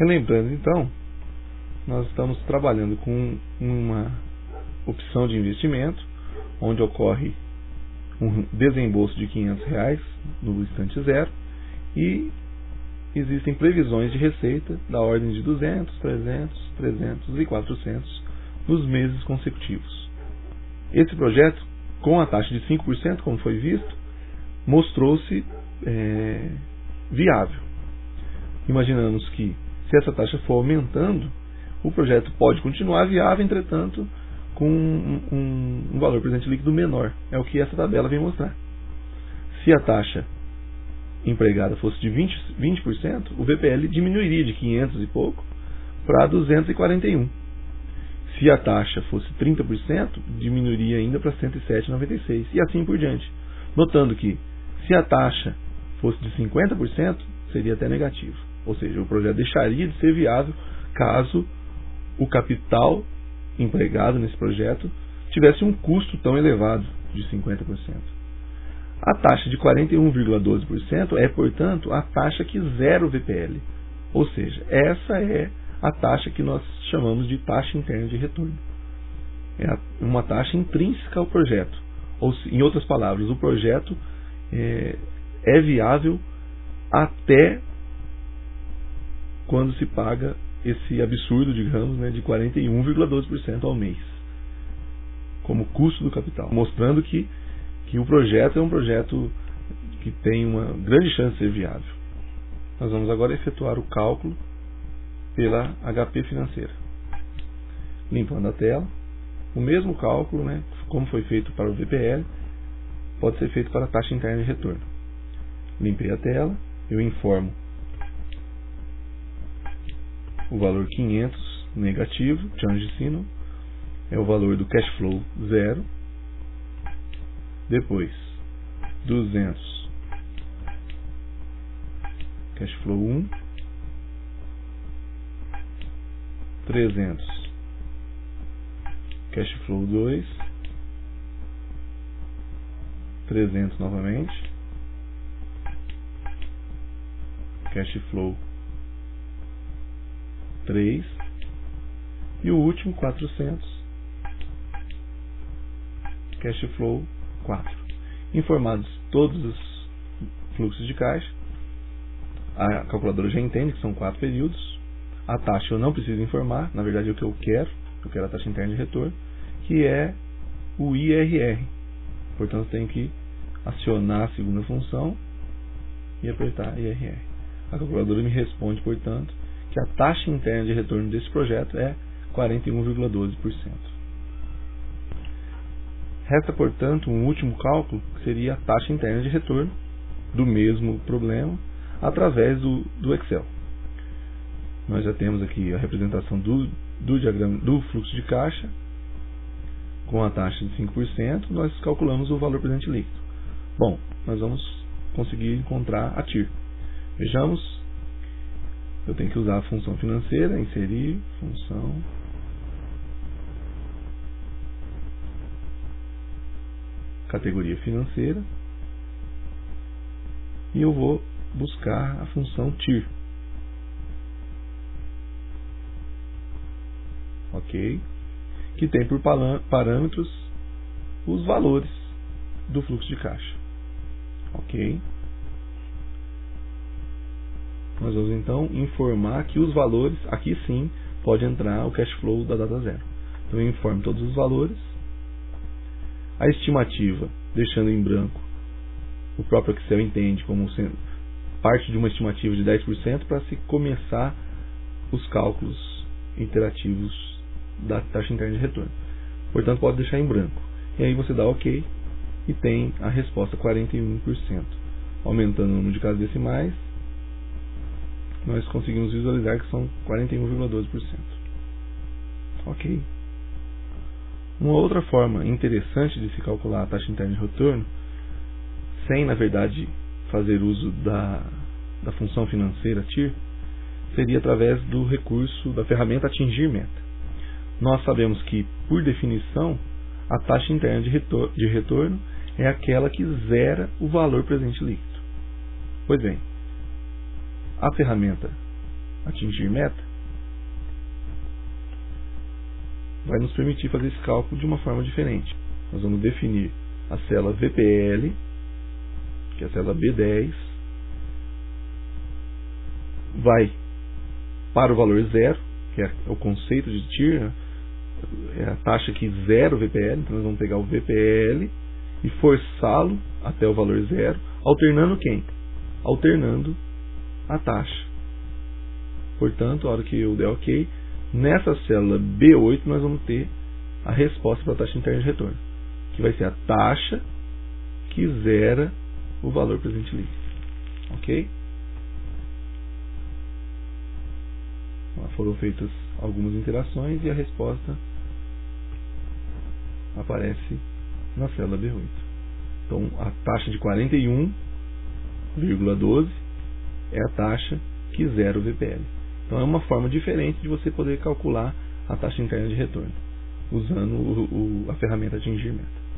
Relembrando então, nós estamos trabalhando com uma opção de investimento, onde ocorre um desembolso de R$500 no instante zero e existem previsões de receita da ordem de 200, 300, 300 e 400 nos meses consecutivos. Esse projeto, com a taxa de 5%, como foi visto, mostrou-se viável. Imaginamos que, se essa taxa for aumentando, o projeto pode continuar viável, entretanto, com um valor presente líquido menor. É o que essa tabela vem mostrar. Se a taxa empregada fosse de 20%, o VPL diminuiria de 500 e pouco para 241. Se a taxa fosse 30%, diminuiria ainda para 107,96 e assim por diante. Notando que, se a taxa fosse de 50%, seria até negativo. Ou seja, o projeto deixaria de ser viável caso o capital empregado nesse projeto tivesse um custo tão elevado de 50%. A taxa de 41,12% é, portanto, a taxa que zera o VPL. Ou seja, essa é a taxa que nós chamamos de taxa interna de retorno. É uma taxa intrínseca ao projeto. Ou, em outras palavras, o projeto é viável até quando se paga esse absurdo, digamos, de 41,12% ao mês, como custo do capital, mostrando que o projeto é um projeto que tem uma grande chance de ser viável. Nós vamos agora efetuar o cálculo pela HP Financeira. Limpando a tela, o mesmo cálculo, como foi feito para o VPL, pode ser feito para a taxa interna de retorno. Limpei a tela, eu informo o valor 500 negativo, change signal, é o valor do cash flow 0. Depois, 200, cash flow 1. 300, cash flow 2. 300 novamente, cash flow 3 e o último 400, cash flow 4. Informados todos os fluxos de caixa, a calculadora já entende que são 4 períodos. A taxa eu não preciso informar, na verdade é o que eu quero a taxa interna de retorno, que é o IRR. Portanto, tenho que acionar a segunda função e apertar IRR. A calculadora me responde, portanto, que a taxa interna de retorno desse projeto é 41,12%. Resta, portanto, um último cálculo, que seria a taxa interna de retorno do mesmo problema, através do Excel. Nós já temos aqui a representação do diagrama do fluxo de caixa. Com a taxa de 5%, nós calculamos o valor presente líquido. Bom, nós vamos conseguir encontrar a TIR. Vejamos. Eu tenho que usar a função financeira, inserir, função, categoria financeira, e eu vou buscar a função TIR. Ok? Que tem por parâmetros os valores do fluxo de caixa. Ok? Nós vamos então informar que os valores, aqui sim, pode entrar o cash flow da data zero. Então eu informo todos os valores. A estimativa, deixando em branco, o próprio Excel entende como sendo parte de uma estimativa de 10% para se começar os cálculos iterativos da taxa interna de retorno. Portanto, pode deixar em branco. E aí você dá OK e tem a resposta 41%. Aumentando o número de casas decimais, nós conseguimos visualizar que são 41,12%. Ok. Uma outra forma interessante de se calcular a taxa interna de retorno, sem, na verdade, fazer uso da função financeira TIR, seria através do recurso da ferramenta atingir meta. Nós sabemos que, por definição, a taxa interna de retorno é aquela que zera o valor presente líquido. Pois bem, a ferramenta atingir meta, vai nos permitir fazer esse cálculo de uma forma diferente. Nós vamos definir a célula VPL, que é a célula B10, vai para o valor zero, que é o conceito de TIR, é a taxa que zera o VPL, então nós vamos pegar o VPL e forçá-lo até o valor zero, alternando quem? Alternando a taxa. Portanto, a hora que eu der OK, nessa célula B8 nós vamos ter a resposta para a taxa interna de retorno, que vai ser a taxa que zera o valor presente líquido. Ok? Foram feitas algumas interações e a resposta aparece na célula B8. Então, a taxa de 41,12 é a taxa que zera o VPL. Então, é uma forma diferente de você poder calcular a taxa interna de retorno, usando a ferramenta atingir meta.